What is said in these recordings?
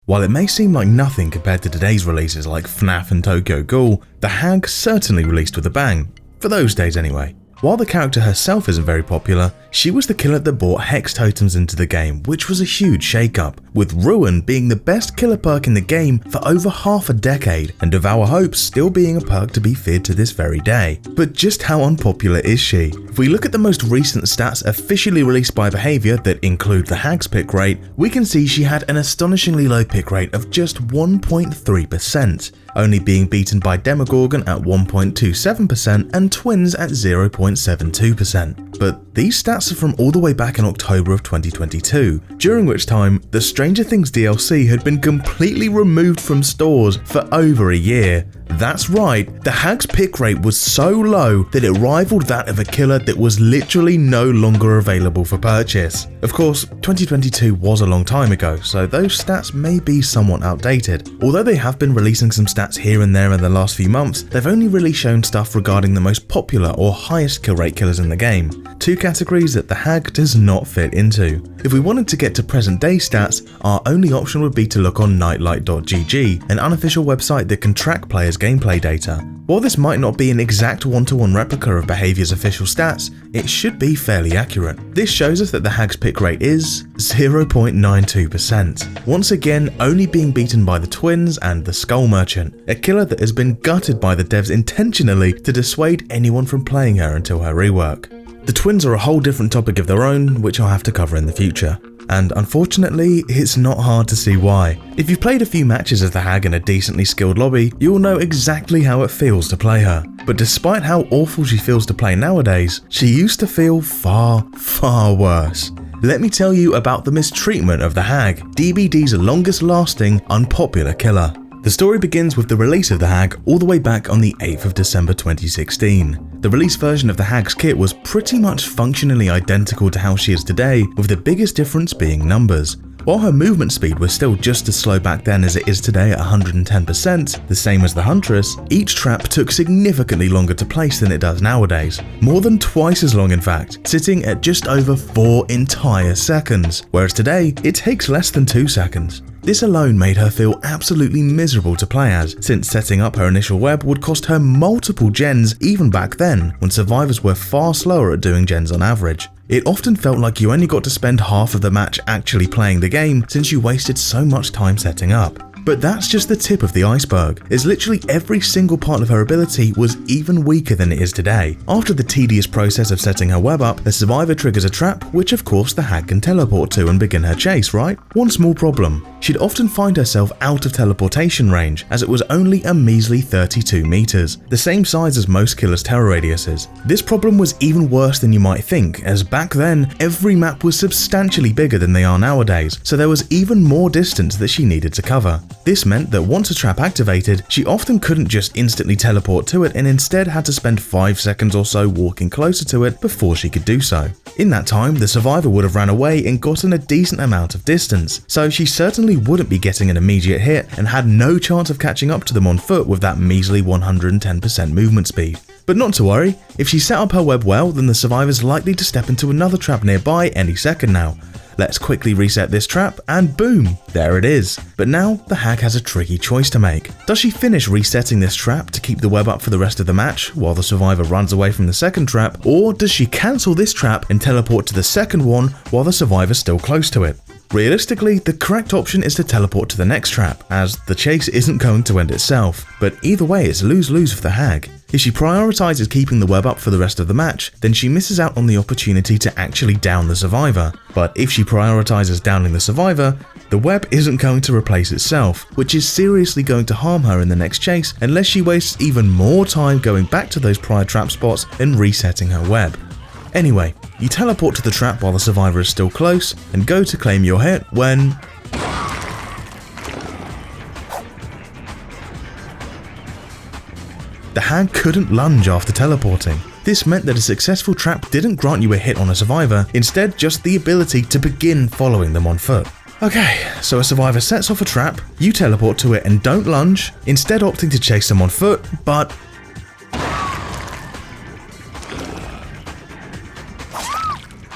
While it may seem like nothing compared to today's releases like FNAF and Tokyo Ghoul, the Hag certainly released with a bang, for those days anyway. While the character herself isn't very popular, she was the killer that brought Hex Totems into the game, which was a huge shake-up, with Ruin being the best killer perk in the game for over half a decade, and Devour Hope still being a perk to be feared to this very day. But just how unpopular is she? If we look at the most recent stats officially released by Behaviour that include the Hag's pick rate, we can see she had an astonishingly low pick rate of just 1.3%. only being beaten by Demogorgon at 1.27% and Twins at 0.72%. But these stats are from all the way back in October of 2022, during which time the Stranger Things DLC had been completely removed from stores for over a year. That's right, the Hag's pick rate was so low that it rivaled that of a killer that was literally no longer available for purchase. Of course, 2022 was a long time ago, so those stats may be somewhat outdated. Although they have been releasing some stats here and there in the last few months, they've only really shown stuff regarding the most popular or highest kill rate killers in the game, two categories that the Hag does not fit into. If we wanted to get to present day stats, our only option would be to look on nightlight.gg, an unofficial website that can track players' gameplay data. While this might not be an exact one-to-one replica of Behaviour's official stats, it should be fairly accurate. This shows us that the Hag's pick rate is 0.92%. Once again, only being beaten by the Twins and the Skull Merchant, a killer that has been gutted by the devs intentionally to dissuade anyone from playing her until her rework. The Twins are a whole different topic of their own, which I'll have to cover in the future. And unfortunately, it's not hard to see why. If you've played a few matches as the Hag in a decently skilled lobby, you'll know exactly how it feels to play her. But despite how awful she feels to play nowadays, she used to feel far, far worse. Let me tell you about the mistreatment of the Hag, DBD's longest lasting, unpopular killer. The story begins with the release of the Hag all the way back on the 8th of December 2016. The release version of the Hag's kit was pretty much functionally identical to how she is today, with the biggest difference being numbers. While her movement speed was still just as slow back then as it is today at 110%, the same as the Huntress, each trap took significantly longer to place than it does nowadays. More than twice as long in fact, sitting at just over 4 entire seconds, whereas today it takes less than 2 seconds. This alone made her feel absolutely miserable to play as, since setting up her initial web would cost her multiple gens even back then, when survivors were far slower at doing gens on average. It often felt like you only got to spend half of the match actually playing the game since you wasted so much time setting up. But that's just the tip of the iceberg, as literally every single part of her ability was even weaker than it is today. After the tedious process of setting her web up, the survivor triggers a trap, which of course the Hag can teleport to and begin her chase, right? One small problem. She'd often find herself out of teleportation range, as it was only a measly 32 meters, the same size as most killers' terror radiuses. This problem was even worse than you might think, as back then, every map was substantially bigger than they are nowadays, so there was even more distance that she needed to cover. This meant that once a trap activated, she often couldn't just instantly teleport to it and instead had to spend 5 seconds or so walking closer to it before she could do so. In that time, the survivor would have ran away and gotten a decent amount of distance, so she certainly wouldn't be getting an immediate hit and had no chance of catching up to them on foot with that measly 110% movement speed. But not to worry, if she set up her web well, then the survivor's likely to step into another trap nearby any second now. Let's quickly reset this trap and boom, there it is. But now the Hag has a tricky choice to make. Does she finish resetting this trap to keep the web up for the rest of the match while the survivor runs away from the second trap, or does she cancel this trap and teleport to the second one while the survivor's still close to it? Realistically, the correct option is to teleport to the next trap, as the chase isn't going to end itself, but either way it's lose-lose for the Hag. If she prioritizes keeping the web up for the rest of the match, then she misses out on the opportunity to actually down the survivor. But if she prioritizes downing the survivor, the web isn't going to replace itself, which is seriously going to harm her in the next chase unless she wastes even more time going back to those prior trap spots and resetting her web. Anyway, you teleport to the trap while the survivor is still close and go to claim your hit when the Hag couldn't lunge after teleporting. This meant that a successful trap didn't grant you a hit on a survivor, instead just the ability to begin following them on foot. Okay, so a survivor sets off a trap, you teleport to it and don't lunge, instead opting to chase them on foot, but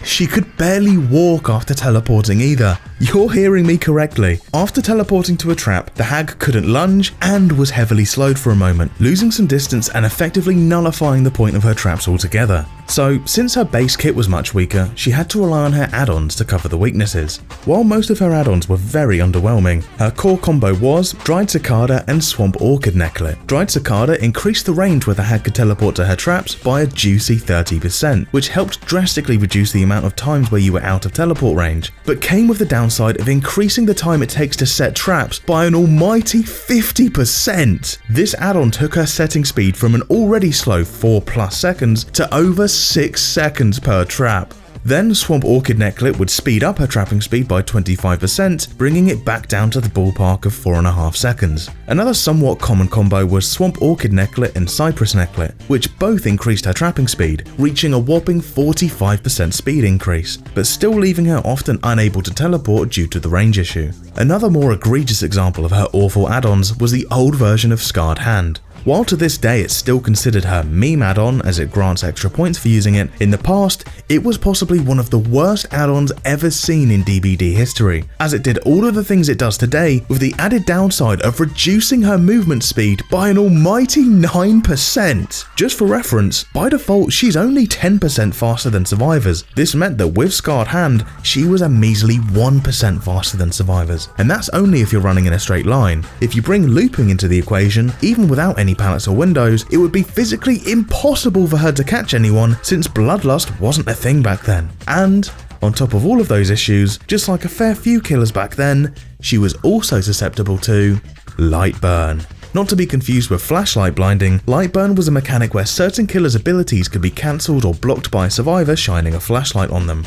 she could barely walk after teleporting either. You're hearing me correctly. After teleporting to a trap, the hag couldn't lunge and was heavily slowed for a moment, losing some distance and effectively nullifying the point of her traps altogether. So, since her base kit was much weaker, she had to rely on her add-ons to cover the weaknesses. While most of her add-ons were very underwhelming, her core combo was Dried Cicada and Swamp Orchid Necklet. Dried Cicada increased the range where the hag could teleport to her traps by a juicy 30%, which helped drastically reduce the amount of times where you were out of teleport range, but came with the downside of increasing the time it takes to set traps by an almighty 50%. This add-on took her setting speed from an already slow 4+ seconds to over 6 seconds per trap. Then Swamp Orchid Necklet would speed up her trapping speed by 25%, bringing it back down to the ballpark of 4.5 seconds. Another somewhat common combo was Swamp Orchid Necklet and Cypress Necklet, which both increased her trapping speed, reaching a whopping 45% speed increase, but still leaving her often unable to teleport due to the range issue. Another more egregious example of her awful add-ons was the old version of Scarred Hand. While to this day it's still considered her meme add-on as it grants extra points for using it, in the past, it was possibly one of the worst add-ons ever seen in DBD history, as it did all of the things it does today with the added downside of reducing her movement speed by an almighty 9%. Just for reference, by default she's only 10% faster than survivors. This meant that with Scarred Hand, she was a measly 1% faster than survivors, and that's only if you're running in a straight line. If you bring looping into the equation, even without any pallets or windows, it would be physically impossible for her to catch anyone since bloodlust wasn't a thing back then. And on top of all of those issues, just like a fair few killers back then, she was also susceptible to light burn. Not to be confused with flashlight blinding, light burn was a mechanic where certain killers' abilities could be cancelled or blocked by a survivor shining a flashlight on them.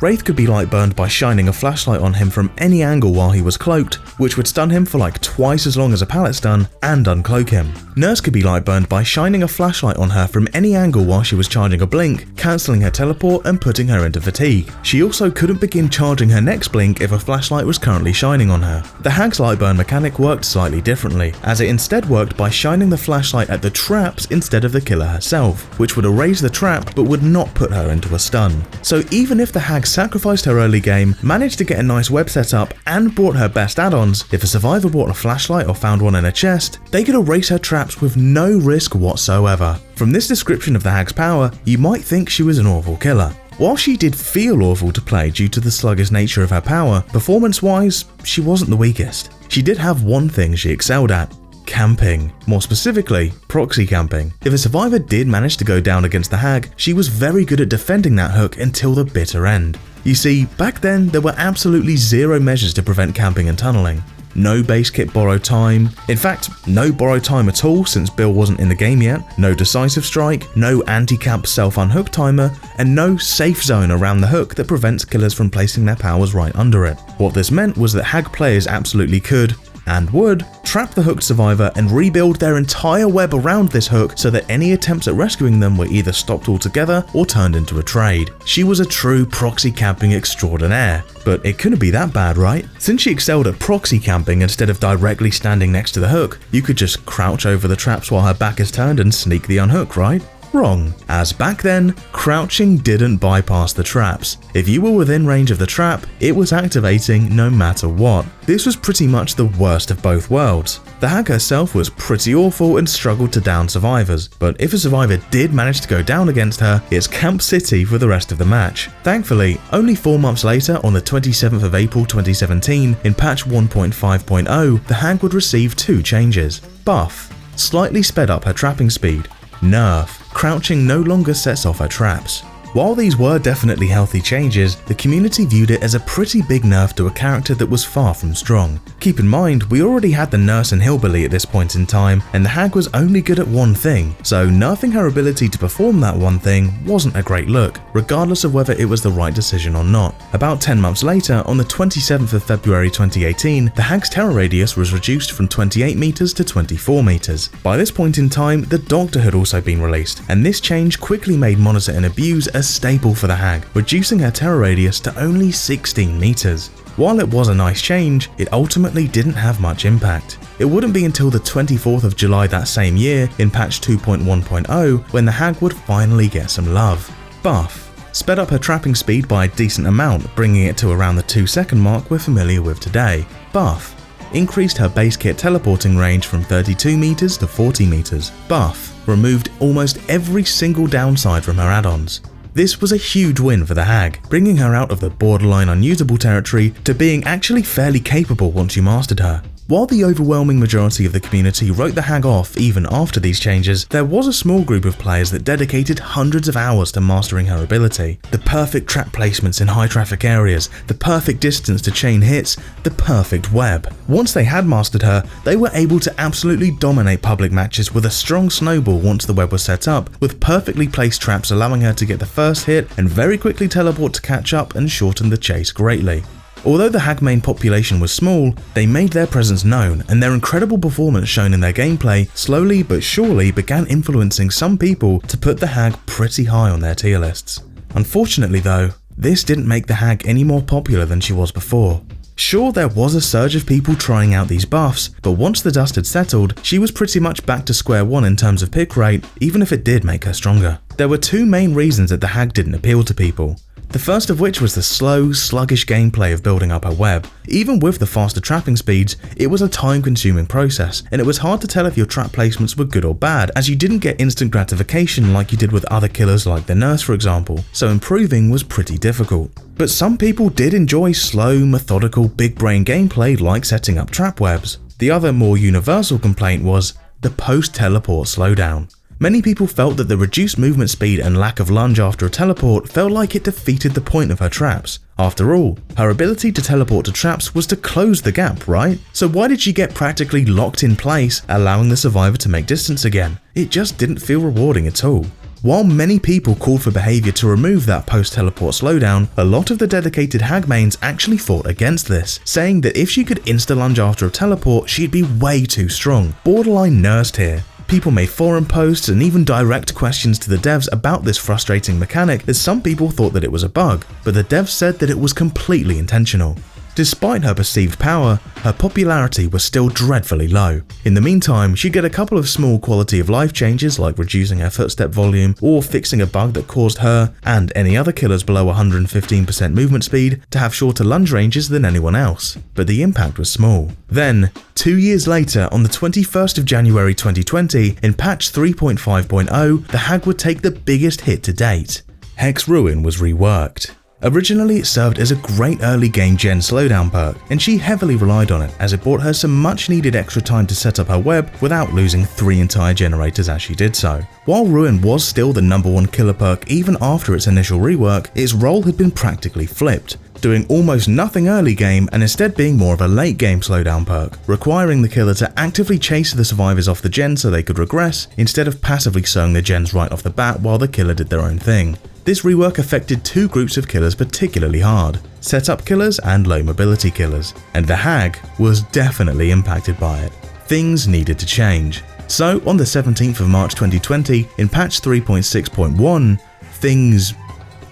Wraith could be light burned by shining a flashlight on him from any angle while he was cloaked, which would stun him for like twice as long as a pallet stun and uncloak him. Nurse could be light burned by shining a flashlight on her from any angle while she was charging a blink, cancelling her teleport and putting her into fatigue. She also couldn't begin charging her next blink if a flashlight was currently shining on her. The hag's light burn mechanic worked slightly differently, as it instead worked by shining the flashlight at the traps instead of the killer herself, which would erase the trap but would not put her into a stun. So even if the hag sacrificed her early game, managed to get a nice web setup and brought her best add-ons, if a survivor bought a flashlight or found one in a chest, they could erase her traps with no risk whatsoever. From this description of the hag's power, you might think she was an awful killer. While she did feel awful to play due to the sluggish nature of her power, performance-wise, she wasn't the weakest. She did have one thing she excelled at: camping. More specifically, proxy camping. If a survivor did manage to go down against the hag, she was very good at defending that hook until the bitter end. You see, back then there were absolutely zero measures to prevent camping and tunneling. No base kit borrowed time, in fact no borrowed time at all since Bill wasn't in the game yet, no decisive strike, no anti-camp self-unhook timer, and no safe zone around the hook that prevents killers from placing their powers right under it. What this meant was that hag players absolutely could, and would, trap the hooked survivor and rebuild their entire web around this hook so that any attempts at rescuing them were either stopped altogether or turned into a trade. She was a true proxy camping extraordinaire, but it couldn't be that bad, right? Since she excelled at proxy camping instead of directly standing next to the hook, you could just crouch over the traps while her back is turned and sneak the unhook, right? Wrong, as back then, crouching didn't bypass the traps. If you were within range of the trap, it was activating no matter what. This was pretty much the worst of both worlds. The hag herself was pretty awful and struggled to down survivors, but if a survivor did manage to go down against her, it's Camp City for the rest of the match. Thankfully, only 4 months later, on the 27th of April 2017, in patch 1.5.0, the hag would receive 2 changes. Buff, slightly sped up her trapping speed. Nerf, crouching no longer sets off her traps. While these were definitely healthy changes, the community viewed it as a pretty big nerf to a character that was far from strong. Keep in mind, we already had the nurse and hillbilly at this point in time, and the hag was only good at one thing, so nerfing her ability to perform that one thing wasn't a great look, regardless of whether it was the right decision or not. About 10 months later, on the 27th of February 2018, the hag's terror radius was reduced from 28 meters to 24 meters. By this point in time, the Doctor had also been released, and this change quickly made Monitor and Abuse a staple for the hag, reducing her terror radius to only 16 meters. While it was a nice change, it ultimately didn't have much impact. It wouldn't be until the 24th of July that same year, in patch 2.1.0, when the hag would finally get some love. Buff, sped up her trapping speed by a decent amount, bringing it to around the 2-second mark we're familiar with today. Buff. Increased her base kit teleporting range from 32 meters to 40 meters. Buff. Removed almost every single downside from her add-ons. This was a huge win for the Hag, bringing her out of the borderline unusable territory to being actually fairly capable once you mastered her. While the overwhelming majority of the community wrote the Hag off even after these changes, there was a small group of players that dedicated hundreds of hours to mastering her ability. The perfect trap placements in high traffic areas, the perfect distance to chain hits, the perfect web. Once they had mastered her, they were able to absolutely dominate public matches with a strong snowball once the web was set up, with perfectly placed traps allowing her to get the first hit and very quickly teleport to catch up and shorten the chase greatly. Although the Hag main population was small, they made their presence known, and their incredible performance shown in their gameplay slowly but surely began influencing some people to put the Hag pretty high on their tier lists. Unfortunately though, this didn't make the Hag any more popular than she was before. Sure, there was a surge of people trying out these buffs, but once the dust had settled, she was pretty much back to square one in terms of pick rate, even if it did make her stronger. There were two main reasons that the Hag didn't appeal to people. The first of which was the slow, sluggish gameplay of building up her web. Even with the faster trapping speeds, it was a time-consuming process, and it was hard to tell if your trap placements were good or bad, as you didn't get instant gratification like you did with other killers like the nurse for example, so improving was pretty difficult. But some people did enjoy slow, methodical, big-brain gameplay like setting up trap webs. The other more universal complaint was the post-teleport slowdown. Many people felt that the reduced movement speed and lack of lunge after a teleport felt like it defeated the point of her traps. After all, her ability to teleport to traps was to close the gap, right? So why did she get practically locked in place, allowing the survivor to make distance again? It just didn't feel rewarding at all. While many people called for behavior to remove that post-teleport slowdown, a lot of the dedicated Hag mains actually fought against this, saying that if she could insta-lunge after a teleport, she'd be way too strong, borderline nursed here. People made forum posts and even direct questions to the devs about this frustrating mechanic, as some people thought that it was a bug, but the devs said that it was completely intentional. Despite her perceived power, her popularity was still dreadfully low. In the meantime, she'd get a couple of small quality of life changes like reducing her footstep volume or fixing a bug that caused her, and any other killers below 115% movement speed, to have shorter lunge ranges than anyone else, but the impact was small. Then, 2 years later, on the 21st of January 2020, in patch 3.5.0, the Hag would take the biggest hit to date. Hex Ruin was reworked. Originally, it served as a great early game gen slowdown perk, and she heavily relied on it as it brought her some much needed extra time to set up her web without losing 3 entire generators as she did so. While Ruin was still the #1 killer perk even after its initial rework, its role had been practically flipped, doing almost nothing early game and instead being more of a late game slowdown perk, requiring the killer to actively chase the survivors off the gen so they could regress, instead of passively sowing the gens right off the bat while the killer did their own thing. This rework affected two groups of killers particularly hard, setup killers and low mobility killers, and the Hag was definitely impacted by it. Things needed to change. So on the 17th of March 2020, in patch 3.6.1, things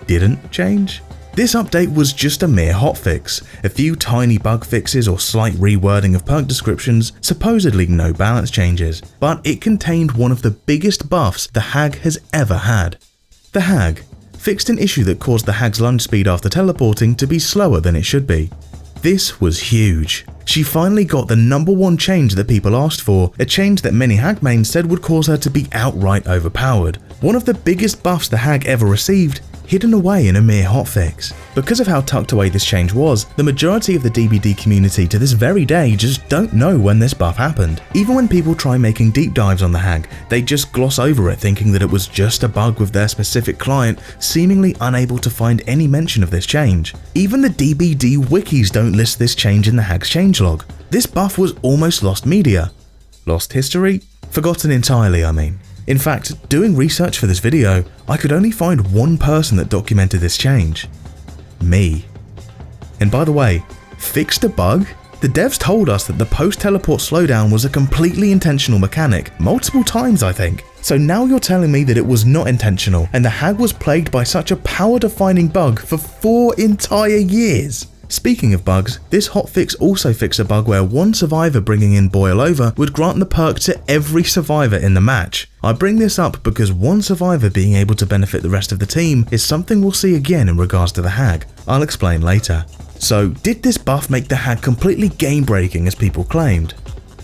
didn't change. This update was just a mere hotfix, a few tiny bug fixes or slight rewording of perk descriptions, supposedly no balance changes, but it contained one of the biggest buffs the Hag has ever had. The Hag fixed an issue that caused the Hag's lunge speed after teleporting to be slower than it should be. This was huge. She finally got the #1 change that people asked for, a change that many Hag mains said would cause her to be outright overpowered. One of the biggest buffs the Hag ever received, hidden away in a mere hotfix. Because of how tucked away this change was, the majority of the DBD community to this very day just don't know when this buff happened. Even when people try making deep dives on the Hag, they just gloss over it thinking that it was just a bug with their specific client, seemingly unable to find any mention of this change. Even the DBD wikis don't list this change in the Hag's changelog. This buff was almost lost media. Lost history? Forgotten entirely, I mean. In fact, doing research for this video, I could only find one person that documented this change. Me. And by the way, fixed a bug? The devs told us that the post-teleport slowdown was a completely intentional mechanic, multiple times I think. So now you're telling me that it was not intentional, and the Hag was plagued by such a power-defining bug for 4 entire years? Speaking of bugs, this hotfix also fixed a bug where one survivor bringing in Boil Over would grant the perk to every survivor in the match. I bring this up because one survivor being able to benefit the rest of the team is something we'll see again in regards to the hag. I'll explain later. So, did this buff make the hag completely game-breaking as people claimed?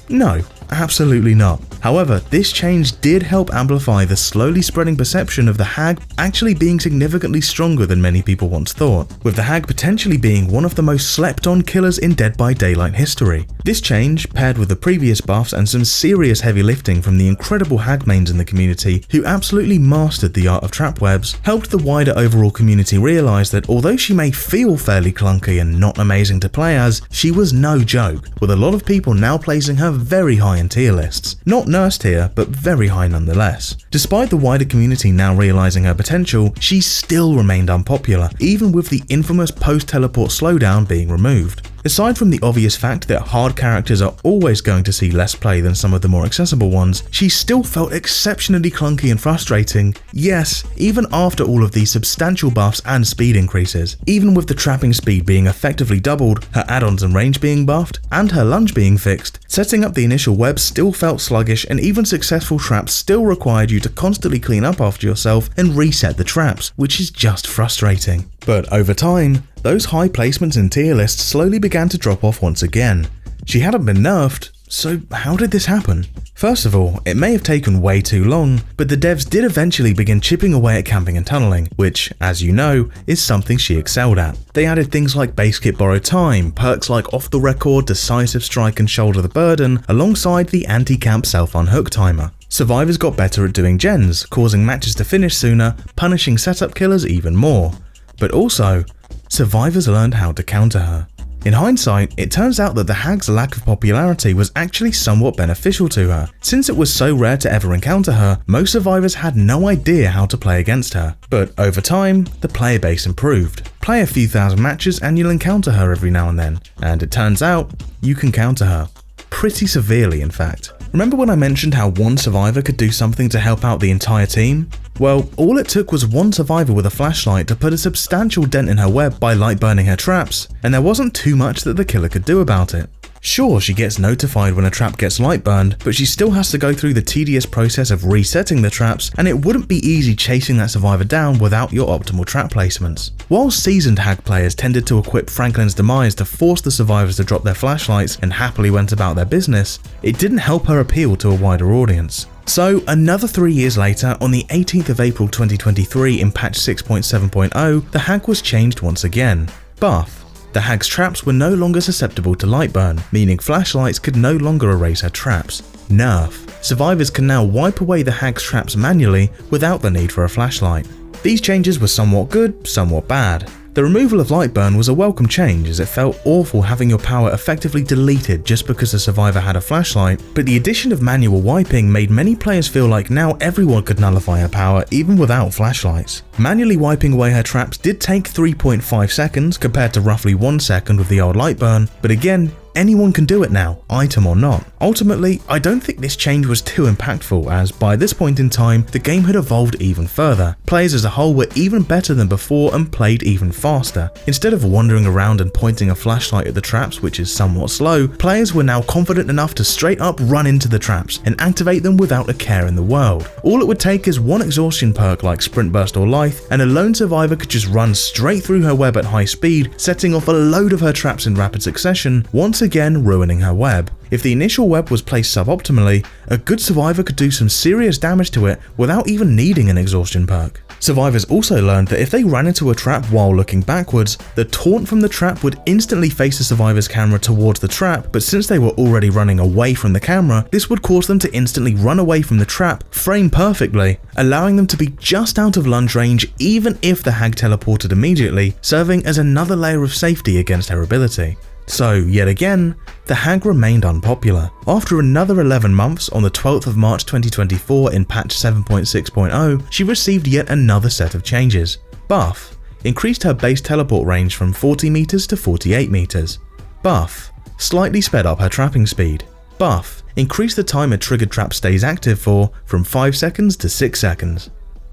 No, absolutely not. However, this change did help amplify the slowly spreading perception of the hag actually being significantly stronger than many people once thought, with the hag potentially being one of the most slept on killers in Dead by Daylight history. This change, paired with the previous buffs and some serious heavy lifting from the incredible hag mains in the community who absolutely mastered the art of trap webs, helped the wider overall community realise that although she may feel fairly clunky and not amazing to play as, she was no joke, with a lot of people now placing her very high in tier lists. Not nursed here, but very high nonetheless. Despite the wider community now realising her potential, she still remained unpopular, even with the infamous post-teleport slowdown being removed. Aside from the obvious fact that hard characters are always going to see less play than some of the more accessible ones, she still felt exceptionally clunky and frustrating, yes, even after all of these substantial buffs and speed increases. Even with the trapping speed being effectively doubled, her add-ons and range being buffed, and her lunge being fixed, setting up the initial web still felt sluggish, and even successful traps still required you to constantly clean up after yourself and reset the traps, which is just frustrating. But over time, those high placements in tier lists slowly began to drop off once again. She hadn't been nerfed, so how did this happen? First of all, it may have taken way too long, but the devs did eventually begin chipping away at camping and tunneling, which, as you know, is something she excelled at. They added things like base kit borrow time, perks like off the record, decisive strike and shoulder the burden, alongside the anti-camp self-unhook timer. Survivors got better at doing gens, causing matches to finish sooner, punishing setup killers even more. But also, survivors learned how to counter her. In hindsight, it turns out that the hag's lack of popularity was actually somewhat beneficial to her. Since it was so rare to ever encounter her, most survivors had no idea how to play against her. But over time, the player base improved. Play a few thousand matches and you'll encounter her every now and then, and it turns out, you can counter her. Pretty severely, in fact. Remember when I mentioned how one survivor could do something to help out the entire team? Well, all it took was one survivor with a flashlight to put a substantial dent in her web by light burning her traps, and there wasn't too much that the killer could do about it. Sure, she gets notified when a trap gets light burned, but she still has to go through the tedious process of resetting the traps, and it wouldn't be easy chasing that survivor down without your optimal trap placements. While seasoned hag players tended to equip Franklin's demise to force the survivors to drop their flashlights and happily went about their business, it didn't help her appeal to a wider audience. So, another 3 years later, on the 18th of April 2023 in patch 6.7.0, the hag was changed once again. Buff. The hag's traps were no longer susceptible to light burn, meaning flashlights could no longer erase her traps. Nerf. Survivors can now wipe away the hag's traps manually without the need for a flashlight. These changes were somewhat good, somewhat bad. The removal of light burn was a welcome change, as it felt awful having your power effectively deleted just because the survivor had a flashlight, but the addition of manual wiping made many players feel like now everyone could nullify her power even without flashlights. Manually wiping away her traps did take 3.5 seconds compared to roughly 1 second with the old light burn, but again, anyone can do it now, item or not. Ultimately, I don't think this change was too impactful, as by this point in time, the game had evolved even further. Players as a whole were even better than before and played even faster. Instead of wandering around and pointing a flashlight at the traps, which is somewhat slow, players were now confident enough to straight up run into the traps and activate them without a care in the world. All it would take is one exhaustion perk like Sprint Burst or Lithe, and a lone survivor could just run straight through her web at high speed, setting off a load of her traps in rapid succession, once again ruining her web. If the initial web was placed suboptimally, a good survivor could do some serious damage to it without even needing an exhaustion perk. Survivors also learned that if they ran into a trap while looking backwards, the taunt from the trap would instantly face the survivor's camera towards the trap, but since they were already running away from the camera, this would cause them to instantly run away from the trap, frame perfectly, allowing them to be just out of lunge range even if the hag teleported immediately, serving as another layer of safety against her ability. So, yet again, the hag remained unpopular. After another 11 months, on the 12th of March 2024 in patch 7.6.0, she received yet another set of changes. Buff. Increased her base teleport range from 40 meters to 48 meters. Buff. Slightly sped up her trapping speed. Buff. Increased the time a triggered trap stays active for from 5 seconds to 6 seconds.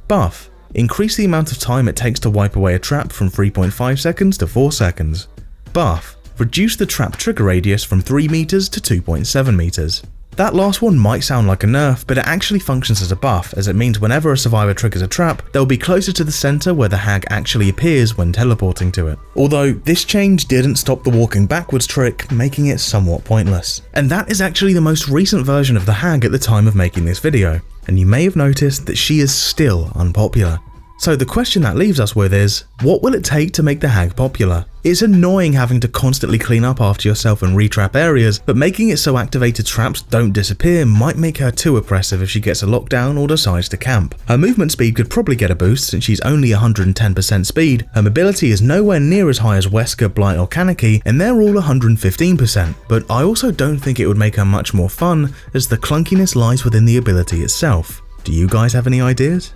Buff. Increased the amount of time it takes to wipe away a trap from 3.5 seconds to 4 seconds. buff reduced the trap trigger radius from 3 meters to 2.7 meters. That last one might sound like a nerf, but it actually functions as a buff, as it means whenever a survivor triggers a trap, they'll be closer to the center where the hag actually appears when teleporting to it. Although, this change didn't stop the walking backwards trick, making it somewhat pointless. And that is actually the most recent version of the hag at the time of making this video, and you may have noticed that she is still unpopular. So the question that leaves us with is, what will it take to make the hag popular? It's annoying having to constantly clean up after yourself and retrap areas, but making it so activated traps don't disappear might make her too oppressive if she gets a lockdown or decides to camp. Her movement speed could probably get a boost since she's only 110% speed, her mobility is nowhere near as high as Wesker, Blight or Kaneki, and they're all 115%, but I also don't think it would make her much more fun, as the clunkiness lies within the ability itself. Do you guys have any ideas?